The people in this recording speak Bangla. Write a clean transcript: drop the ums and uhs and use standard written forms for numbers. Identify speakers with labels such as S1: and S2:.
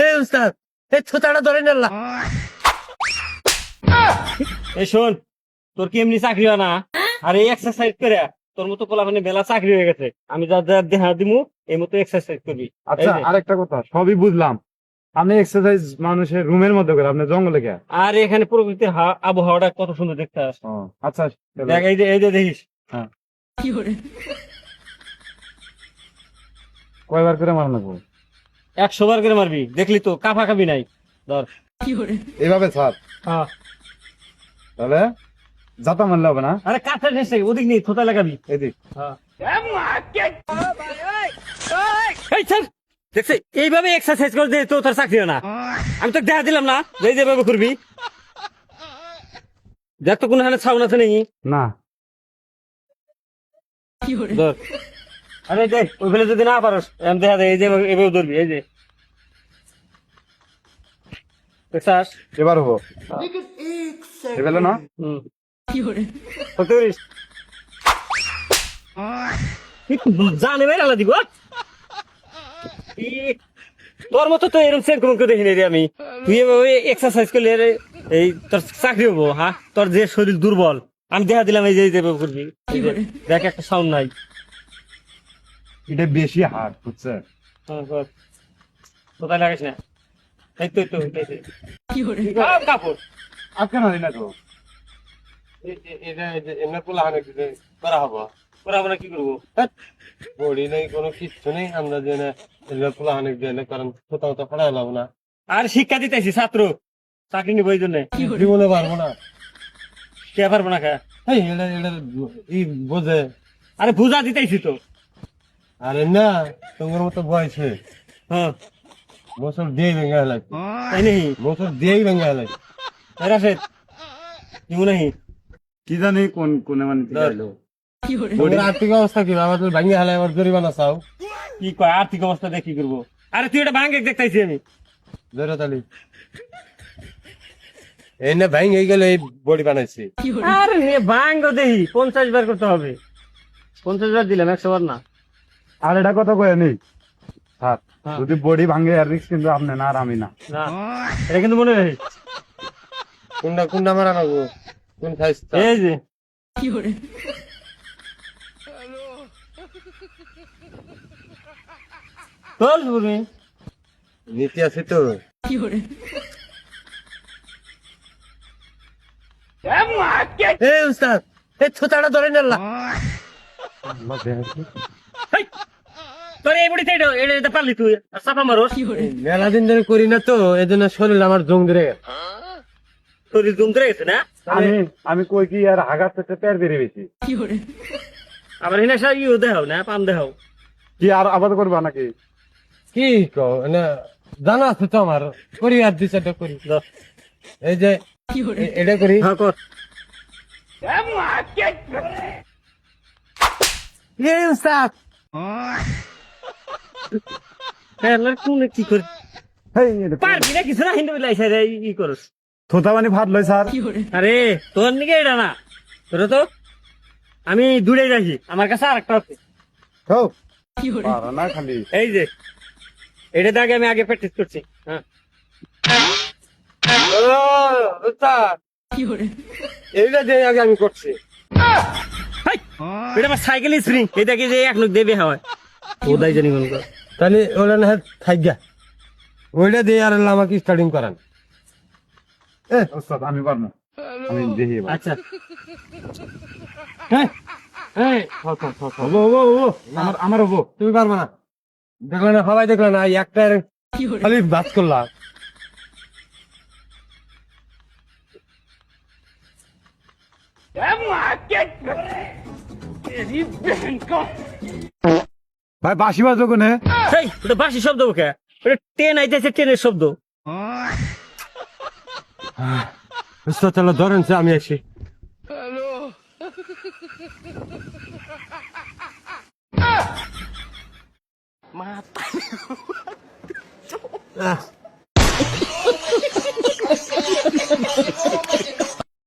S1: এই উস্তাদ, এই ছোটাটা ধরে নিলাম।
S2: এই শোন, তোর কি এমনি চাকরি হয় না? আর এই এক্সারসাইজ করে তোর মতো পোলাপানে বেলা চাকরি হয়ে গেছে। আমি যা যা দেখা দিমু এই মতো এক্সারসাইজ করবি।
S3: আচ্ছা,
S2: এই যে।
S3: আরেকটা কথা, সবই বুঝলাম। আপনি এক্সারসাইজ মানুষের রুমের মধ্যে করে, আপনি জঙ্গলে কে?
S2: আর এখানে প্রকৃতির আবহাওয়াটা কত সুন্দর দেখতে আসে।
S3: ও আচ্ছা,
S2: দেখ এই যে দেখিস।
S3: হ্যাঁ, কয়বার করে মারানো গো?
S2: 100 বার করে মারবি, দেখলি তো কাফা কাবি নাই। ধর।
S3: এইভাবে স্যার,
S2: হ্যাঁ।
S3: তাহলে যাতা মারলে হবে না?
S2: আরে কাছে এসে ওদিক নেই, থোতা লাগাবি।
S3: এদিক।
S2: হ্যাঁ। এই স্যার, দেখছি এইভাবে এক্সারসাইজ করে দে তো তোর চাকরি হয় না। আমি তো দেখা দিলাম না যে যেভাবে করবি। দেখ তো কোনখানে ছাউন আছে নাকি?
S3: না।
S2: ধর। আরে দেখ ওই ফেলে যদি না পারস আমি দেখা দেয় এই যে এভাবে ধরবি। এই যে দেখছাস?
S3: এবার হবো। এবার না?
S2: হুম। করতে পারিস? জানে ভাই আলা দিব। তোর মতো তো এরকম সেরকম করে দেখিনি রে আমি। তুই এভাবে এক্সারসাইজ করলে এই তোর চাকরি হবো। হ্যাঁ, তোর যে শরীর দুর্বল আমি দেখা দিলাম এই যে যেভাবে করবি। এই যে, দেখ একটা সাউন্ড নাই।
S3: এটা বেশি হার্ড, বুঝছে?
S2: হ্যাঁ, কর। কোথায় লাগাইস না? এই তো কাপড়
S3: আজকে না দিনা তো।
S4: এমনি পোলা অনেক করা হবো।
S2: ওরা আমরা কি করবো?
S4: বডি নেই, কোনো কিচ্ছু নেই, আমরা যে এমনি পোলা অনেক দিয়ে কারণ কোথাও তো পড়া হলাম না,
S2: আর শিক্ষা দিতেছি ছাত্র চাকরি নিবো এই জন্য।
S4: জীবনে পারবো না।
S2: কে পারবো না খা?
S4: এই এটা এটা ই বোঝে।
S2: আরে বুঝা দিতেছি তো।
S4: আরে না, তোমার মতো বয়সে
S2: হ্যাঁ,
S4: বছর দিয়ে ভেঙে হেলাই,
S2: তাই নেই?
S4: বছর দিয়েই ভেঙে হেলাই।
S2: রাশেদ দিব নাহি?
S3: কি জানি কোন কোনে মানে
S2: ধর।
S3: দিলো।
S4: তোমার আর্থিক অবস্থা কি? আমাদের ভেঙে হেলাই আবার জরিমানা চাও?
S2: কি কয় আর্থিক অবস্থা দেখি করবো? আরে তুই এটা ভাঙ্গে দেখতেছি আমি।
S4: জোরে তালি। এই না ভেঙে গেলে এই বডি বানাইছি।
S2: আরে ভাঙ্গ দেখি 50 বার করতে হবে। 50 বার দিলাম, 100 বার না।
S3: আর এটা কথা কয়ে নেই স্যার,
S2: হ্যাঁ।
S3: যদি বডি ভাঙে আর রিস্ক কিন্তু আপনি না আর আমি না।
S2: না, এটা কিন্তু মনে রাখিস।
S4: কোনটা কোনটা মারা লাগবো? কোন সাইজ?
S2: এই যে চল বুড়ি।
S4: নীতি আছে তো।
S1: এই উস্তাদ, এই ছোটাটা ধরে নিলাম।
S2: তোর এই বুড়িতে এটা পারলি তুই আর চাপা মারোস।
S4: মেলা দিন ধরে করি না তো, এই জন্য শরীর আমার জং ধরে গেছে।
S2: তোর জুম ধরে গেছে না?
S3: আমি আমি কই কি আর হাগার থেকে পের বেরিয়ে বেশি
S2: আবার হিনা সা ইউ দেখাও না, পাম দেখাও।
S3: কি আর আবাদ করবা নাকি?
S4: কি কও না, জানা আছে তো আমার, করি আর দুই চারটা করি।
S2: ধর।
S4: এই যে এটা করি।
S2: হ্যাঁ কর।
S1: এই উস্তাদ,
S2: কোনে কি করে
S3: হেই, এটা
S2: পারবি না কিছু না হিন্দু লাইছে রে ই করস।
S3: থোতা পানি ভাত লয় স্যার।
S2: আরে তোর নিকে এটা না, তোর তো আমি দূরে রাখি, আমার কাছে আর একটা আছে।
S3: খাও। পারা না খালি।
S2: এই যে এটা দাগে আমি আগে প্র্যাকটিস করছি। হ্যাঁ,
S4: ও উস্তাদ, এইটা যে আগে আমি করছি।
S2: হাই, এটা আমার সাইকেল স্প্রিং। এই দেখে যে এক লোক দেবে হয় ওদাই জানি কোন কর।
S4: তাহলে ওটা না থাক গা, ওইটা দিয়ে আর আমাকে স্টার্টিং করান।
S3: এ ওস্তাদ, আমি পারবো, আমি দেখি এবার।
S2: আচ্ছা হ্যাঁ হ্যাঁ
S3: হবো হবো হবো, আমার হবো।
S4: তুমি পারবা না, দেখলে না সবাই দেখলে না, এই একটা খালি বাস করলাম।
S3: ভাই বাসি বাজো কোনে?
S2: এই ওটা বাসি শব্দ ওকে, ওটা ট্রেন আইতেছে, ট্রেনের শব্দ।
S4: উস্তাদ তাহলে ধরেন সে, আমি আসি।
S1: আহ,